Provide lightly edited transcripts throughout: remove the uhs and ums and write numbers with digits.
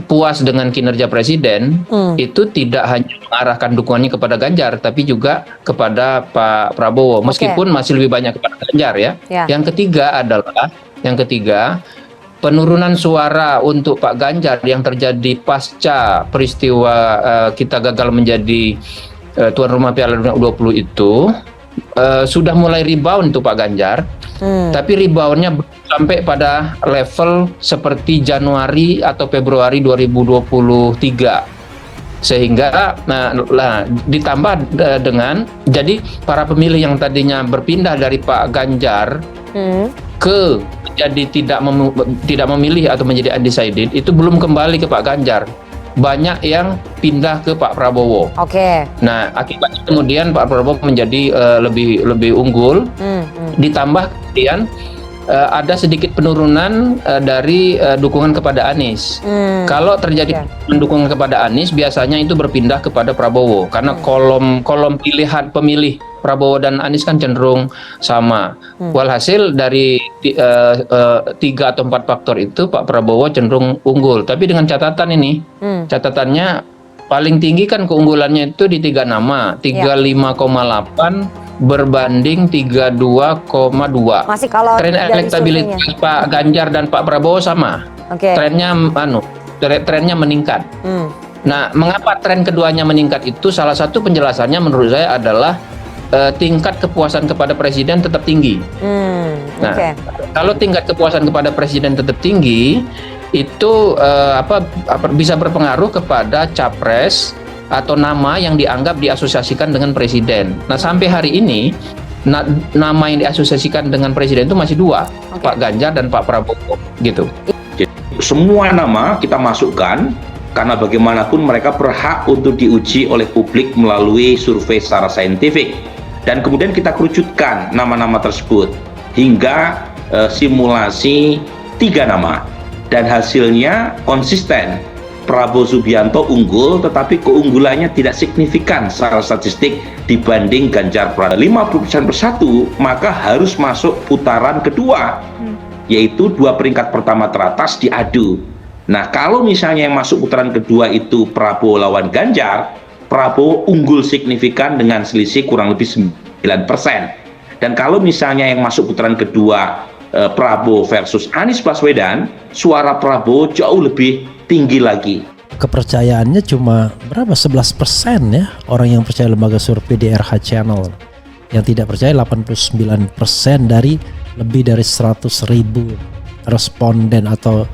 puas dengan kinerja presiden itu tidak hanya mengarahkan dukungannya kepada Ganjar, tapi juga kepada Pak Prabowo, meskipun masih lebih banyak kepada Ganjar ya. Yang ketiga, penurunan suara untuk Pak Ganjar yang terjadi pasca peristiwa kita gagal menjadi tuan rumah Piala Dunia U20 itu sudah mulai rebound untuk Pak Ganjar, tapi reboundnya sampai pada level seperti Januari atau Februari 2023. Sehingga ditambah dengan jadi para pemilih yang tadinya berpindah dari Pak Ganjar ke jadi tidak memilih atau menjadi undecided itu belum kembali ke Pak Ganjar. Banyak yang pindah ke Pak Prabowo. Nah, akibatnya kemudian Pak Prabowo menjadi lebih unggul. Ditambah kemudian ada sedikit penurunan dari dukungan kepada Anies. Kalau terjadi dukungan kepada Anies, biasanya itu berpindah kepada Prabowo karena kolom pilihan pemilih Prabowo dan Anies kan cenderung sama. Walhasil dari 3 atau 4 faktor itu Pak Prabowo cenderung unggul. Tapi dengan catatan ini, catatannya paling tinggi kan keunggulannya itu di 3 nama, 35,8 berbanding 32,2. Masih kalau tren elektabilitas Pak Ganjar dan Pak Prabowo sama. Trennya meningkat. Nah, mengapa tren keduanya meningkat itu? Salah satu penjelasannya menurut saya adalah tingkat kepuasan kepada presiden tetap tinggi. Kalau tingkat kepuasan kepada presiden tetap tinggi, itu bisa berpengaruh kepada capres atau nama yang dianggap diasosiasikan dengan presiden. Nah, sampai hari ini nama yang diasosiasikan dengan presiden itu masih 2, Pak Ganjar dan Pak Prabowo, gitu. Jadi, semua nama kita masukkan karena bagaimanapun mereka berhak untuk diuji oleh publik melalui survei secara saintifik, dan kemudian kita kerucutkan nama-nama tersebut hingga simulasi 3 nama, dan hasilnya konsisten. Prabowo Subianto unggul, tetapi keunggulannya tidak signifikan secara statistik dibanding Ganjar Pranowo. 50% bersatu, maka harus masuk putaran kedua, yaitu 2 peringkat pertama teratas diadu. Nah, kalau misalnya yang masuk putaran kedua itu Prabowo lawan Ganjar, Prabowo unggul signifikan dengan selisih kurang lebih 9%. Dan kalau misalnya yang masuk putaran kedua Prabowo versus Anies Baswedan, suara Prabowo jauh lebih tinggi lagi. Kepercayaannya cuma berapa? 11% ya orang yang percaya lembaga survei DRH Channel. Yang tidak percaya 89% dari lebih dari 100.000 responden atau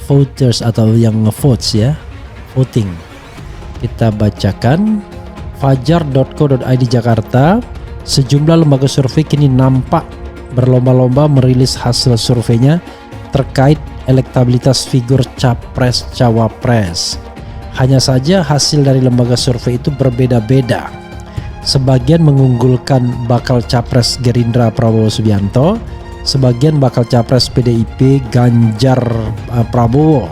voters atau yang ngevotes ya, voting. Kita bacakan fajar.co.id Jakarta. Sejumlah lembaga survei kini nampak berlomba-lomba merilis hasil surveinya terkait elektabilitas figur capres-cawapres. Hanya saja hasil dari lembaga survei itu berbeda-beda. Sebagian mengunggulkan bakal capres Gerindra Prabowo Subianto, sebagian bakal capres PDIP Ganjar Prabowo.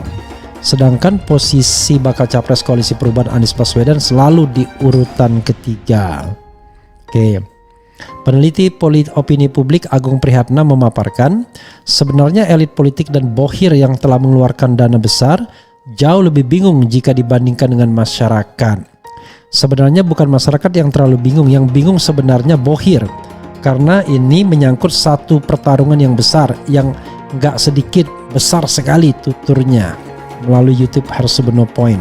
Sedangkan posisi bakal capres Koalisi Perubahan Anies Baswedan selalu di urutan ketiga. Peneliti opini publik Agung Prihatna memaparkan, sebenarnya elit politik dan bohir yang telah mengeluarkan dana besar jauh lebih bingung jika dibandingkan dengan masyarakat. Sebenarnya bukan masyarakat yang terlalu bingung, yang bingung sebenarnya bohir, karena ini menyangkut satu pertarungan yang besar, yang gak sedikit, besar sekali tuturnya melalui YouTube Hersubeno Point.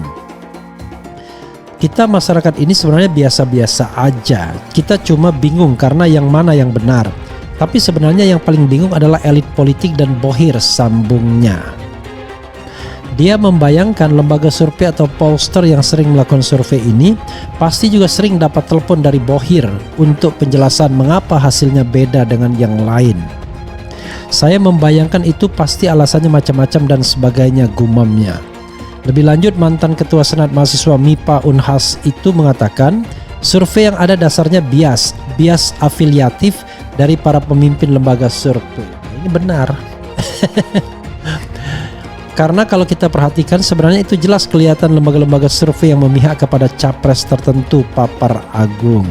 Kita masyarakat ini sebenarnya biasa-biasa aja. Kita cuma bingung karena yang mana yang benar. Tapi sebenarnya yang paling bingung adalah elit politik dan bohir, sambungnya. Dia membayangkan lembaga survei atau pollster yang sering melakukan survei ini pasti juga sering dapat telepon dari bohir untuk penjelasan mengapa hasilnya beda dengan yang lain. Saya membayangkan itu pasti alasannya macam-macam dan sebagainya, gumamnya. Lebih lanjut, mantan Ketua Senat Mahasiswa MIPA Unhas itu mengatakan survei yang ada dasarnya bias afiliatif dari para pemimpin lembaga survei. Ini benar. Karena kalau kita perhatikan sebenarnya itu jelas kelihatan lembaga-lembaga survei yang memihak kepada capres tertentu, papar Agung.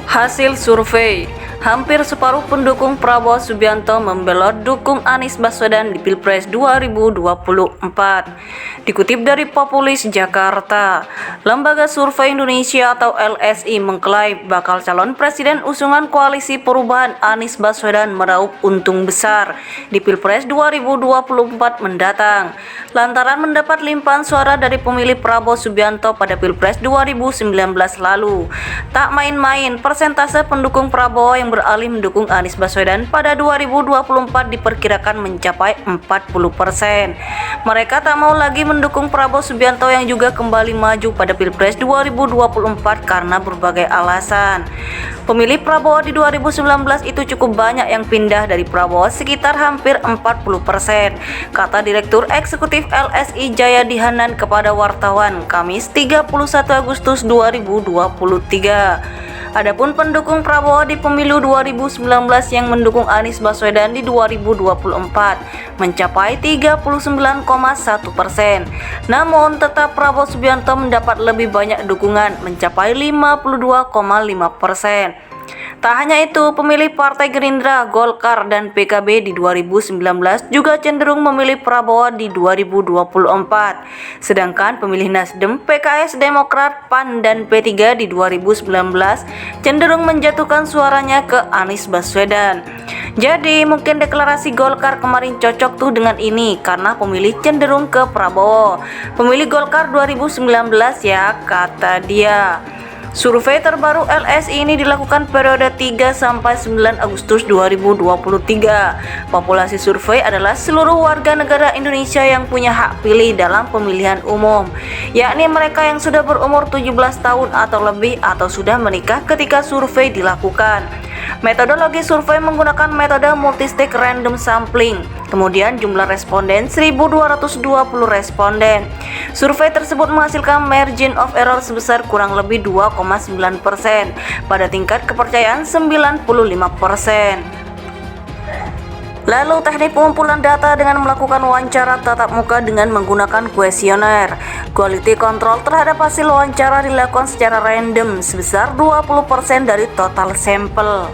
Hasil survei Hampir separuh pendukung Prabowo Subianto membelot dukung Anies Baswedan di Pilpres 2024. Dikutip dari Populis Jakarta, Lembaga Survei Indonesia atau LSI mengklaim bakal calon presiden usungan Koalisi Perubahan Anies Baswedan meraup untung besar di Pilpres 2024 mendatang, lantaran mendapat limpahan suara dari pemilih Prabowo Subianto pada Pilpres 2019 lalu. Tak main-main, persentase pendukung Prabowo yang beralih mendukung Anies Baswedan pada 2024 diperkirakan mencapai 40%. Mereka tak mau lagi mendukung Prabowo Subianto yang juga kembali maju pada Pilpres 2024 karena berbagai alasan. Pemilih Prabowo di 2019 itu cukup banyak yang pindah dari Prabowo, sekitar hampir 40%, kata Direktur Eksekutif LSI Jayadi Hanan kepada wartawan Kamis 31 Agustus 2023. Adapun pendukung Prabowo di pemilu 2019 yang mendukung Anies Baswedan di 2024 mencapai 39,1%. Namun tetap Prabowo Subianto mendapat lebih banyak dukungan, mencapai 52,5%. Tak hanya itu, pemilih Partai Gerindra, Golkar, dan PKB di 2019 juga cenderung memilih Prabowo di 2024. Sedangkan pemilih Nasdem, PKS, Demokrat, PAN, dan P3 di 2019 cenderung menjatuhkan suaranya ke Anies Baswedan. Jadi mungkin deklarasi Golkar kemarin cocok tuh dengan ini karena pemilih cenderung ke Prabowo. Pemilih Golkar 2019 ya, kata dia. Survei terbaru LSI ini dilakukan periode 3 sampai 9 Agustus 2023. Populasi survei adalah seluruh warga negara Indonesia yang punya hak pilih dalam pemilihan umum, yakni mereka yang sudah berumur 17 tahun atau lebih atau sudah menikah ketika survei dilakukan. Metodologi survei menggunakan metode multistage random sampling. Kemudian jumlah responden 1.220 responden. Survei tersebut menghasilkan margin of error sebesar kurang lebih 2,9% pada tingkat kepercayaan 95%. Lalu teknik pengumpulan data dengan melakukan wawancara tatap muka dengan menggunakan kuesioner. Quality control terhadap hasil wawancara dilakukan secara random sebesar 20% dari total sampel.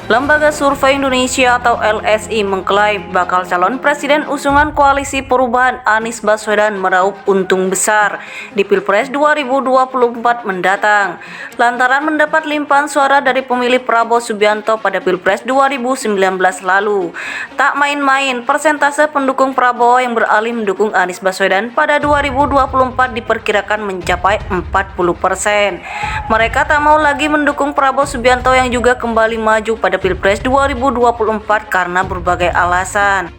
Lembaga Survei Indonesia atau LSI mengklaim bakal calon presiden usungan Koalisi Perubahan Anies Baswedan meraup untung besar di Pilpres 2024 mendatang, lantaran mendapat limpahan suara dari pemilih Prabowo Subianto pada Pilpres 2019 lalu. Tak main-main, persentase pendukung Prabowo yang beralih mendukung Anies Baswedan pada 2024 diperkirakan mencapai 40%. Mereka tak mau lagi mendukung Prabowo Subianto yang juga kembali maju pada Pilpres 2024 karena berbagai alasan.